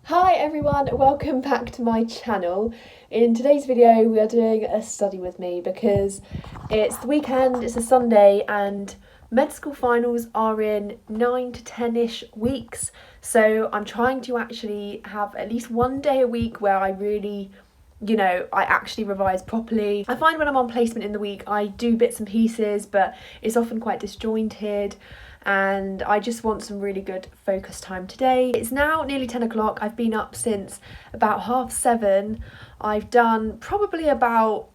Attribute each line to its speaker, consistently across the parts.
Speaker 1: Hi everyone, welcome back to my channel. In today's video we are doing a study with me because it's the weekend, it's a Sunday and med school finals are in 9 to 10-ish weeks. So I'm trying to actually have at least one day a week where I really, I actually revise properly. I find when I'm on placement in the week I do bits and pieces, but it's often quite disjointed. And I just want some really good focus time today. It's now nearly 10 o'clock. I've been up since about 7:30. I've done probably about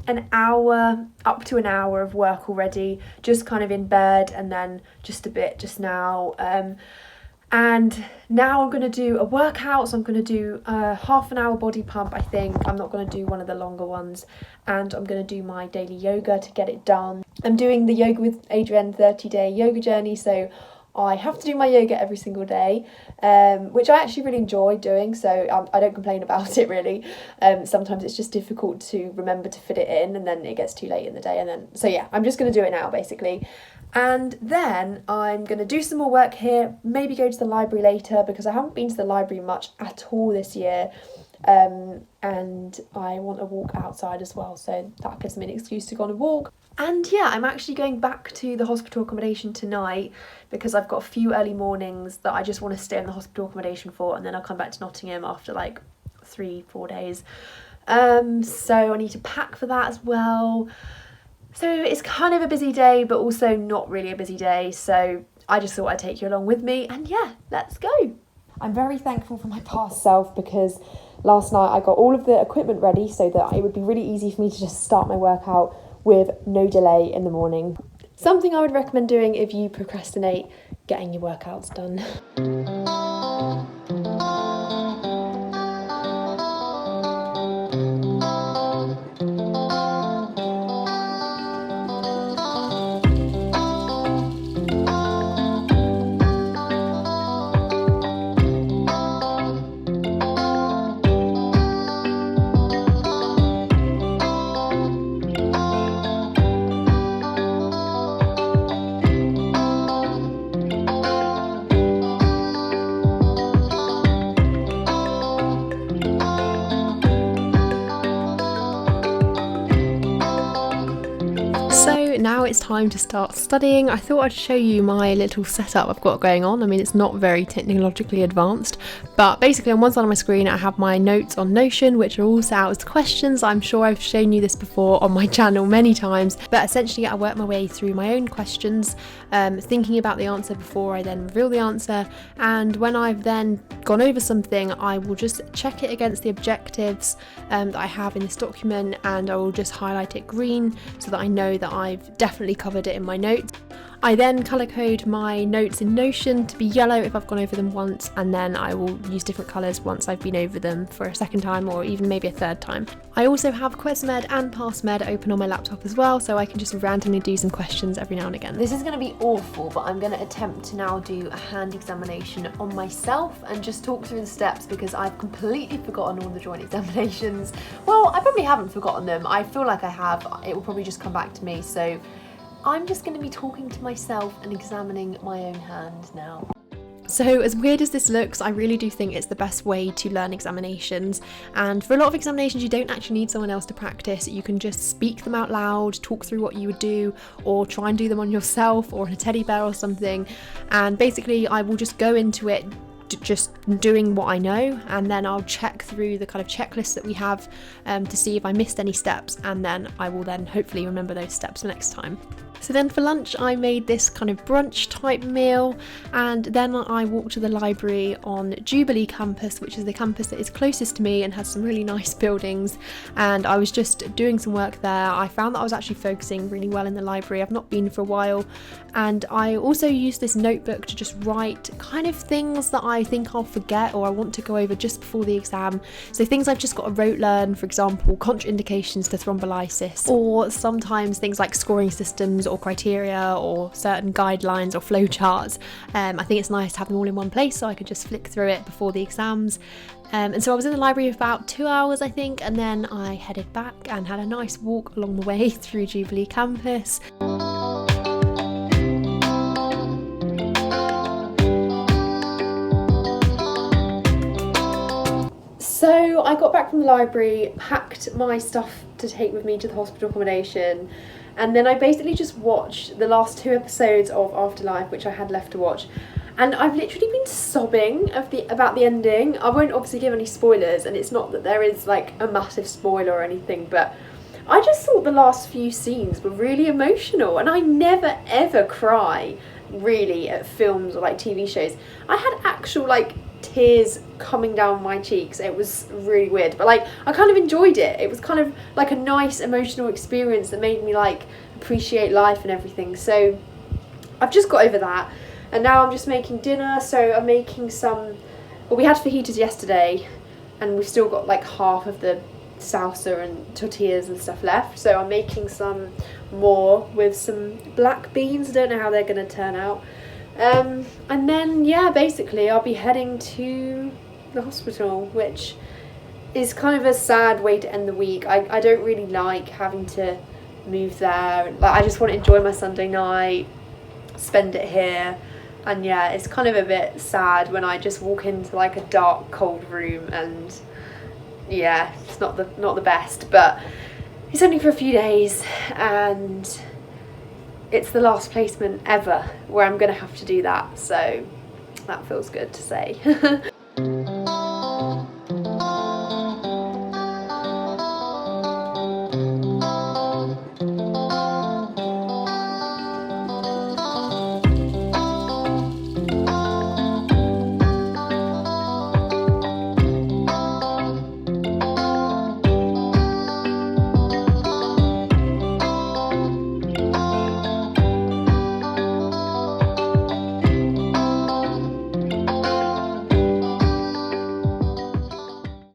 Speaker 1: an hour, up to an hour of work already, just kind of in bed and then just a bit just now. And now I'm going to do a workout, so I'm going to do a half an hour body pump, I think. I'm not going to do one of the longer ones, and I'm going to do my daily yoga to get it done. I'm doing the Yoga with Adrienne 30-day yoga journey, so I have to do my yoga every single day, which I actually really enjoy doing, so I don't complain about it really. Sometimes it's just difficult to remember to fit it in, and then it gets too late in the day, and then, so yeah, I'm just going to do it now basically. And then I'm going to do some more work here, maybe go to the library later because I haven't been to the library much at all this year. And I want to walk outside as well, so that gives me an excuse to go on a walk. And yeah, I'm actually going back to the hospital accommodation tonight because I've got a few early mornings that I just want to stay in the hospital accommodation for, and then I'll come back to Nottingham after like 3-4 days. So I need to pack for that as well. So it's kind of a busy day, but also not really a busy day. So I just thought I'd take you along with me, and yeah, let's go. I'm very thankful for my past self because last night I got all of the equipment ready so that it would be really easy for me to just start my workout with no delay in the morning. Something I would recommend doing if you procrastinate getting your workouts done. So now it's time to start studying. I thought I'd show you my little setup I've got going on. I mean, it's not very technologically advanced, but basically on one side of my screen I have my notes on Notion, which are all set out as questions. I'm sure I've shown you this before on my channel many times, but essentially I work my way through my own questions, thinking about the answer before I then reveal the answer, and when I've then gone over something I will just check it against the objectives that I have in this document, and I will just highlight it green so that I know that I've definitely covered it in my notes. I then colour code my notes in Notion to be yellow if I've gone over them once, and then I will use different colours once I've been over them for a second time or even maybe a third time. I also have QuestMed and PassMed open on my laptop as well, so I can just randomly do some questions every now and again. This is going to be awful, but I'm going to attempt to now do a hand examination on myself and just talk through the steps because I've completely forgotten all the joint examinations. Well, I probably haven't forgotten them. I feel like I have. It will probably just come back to me, so I'm just going to be talking to myself and examining my own hand now. So as weird as this looks, I really do think it's the best way to learn examinations, and for a lot of examinations you don't actually need someone else to practice. You can just speak them out loud, talk through what you would do, or try and do them on yourself or on a teddy bear or something, and basically I will just go into it just doing what I know, and then I'll check through the kind of checklist that we have to see if I missed any steps, and then I will then hopefully remember those steps for next time. So then for lunch I made this kind of brunch type meal, and then I walked to the library on Jubilee campus, which is the campus that is closest to me and has some really nice buildings, and I was just doing some work there. I found that I was actually focusing really well in the library. I've not been for a while, and I also used this notebook to just write kind of things that I think I'll forget or I want to go over just before the exam. So things I've just got to rote learn, for example contraindications to thrombolysis, or sometimes things like scoring systems or criteria or certain guidelines or flowcharts. I think it's nice to have them all in one place so I could just flick through it before the exams. And so I was in the library for about 2 hours I think, and then I headed back and had a nice walk along the way through Jubilee campus. So I got back from the library, packed my stuff to take with me to the hospital accommodation, and then I basically just watched the last 2 episodes of Afterlife, which I had left to watch. And I've literally been sobbing about the ending. I won't obviously give any spoilers, and it's not that there is like a massive spoiler or anything, but I just thought the last few scenes were really emotional, and I never ever cry really at films or like TV shows. I had actual like tears coming down my cheeks. It was really weird, but like I kind of enjoyed it. It was kind of like a nice emotional experience that made me like appreciate life and everything. So I've just got over that, and now I'm just making dinner. So I'm making some, well, we had fajitas yesterday and we've still got like half of the salsa and tortillas and stuff left, so I'm making some more with some black beans. I don't know how they're going to turn out. And then yeah, basically I'll be heading to the hospital, which is kind of a sad way to end the week. I don't really like having to move there. Like, I just want to enjoy my Sunday night, spend it here, and yeah, it's kind of a bit sad when I just walk into like a dark, cold room, and yeah, it's not the best, but it's only for a few days, and it's the last placement ever where I'm going to have to do that, so that feels good to say.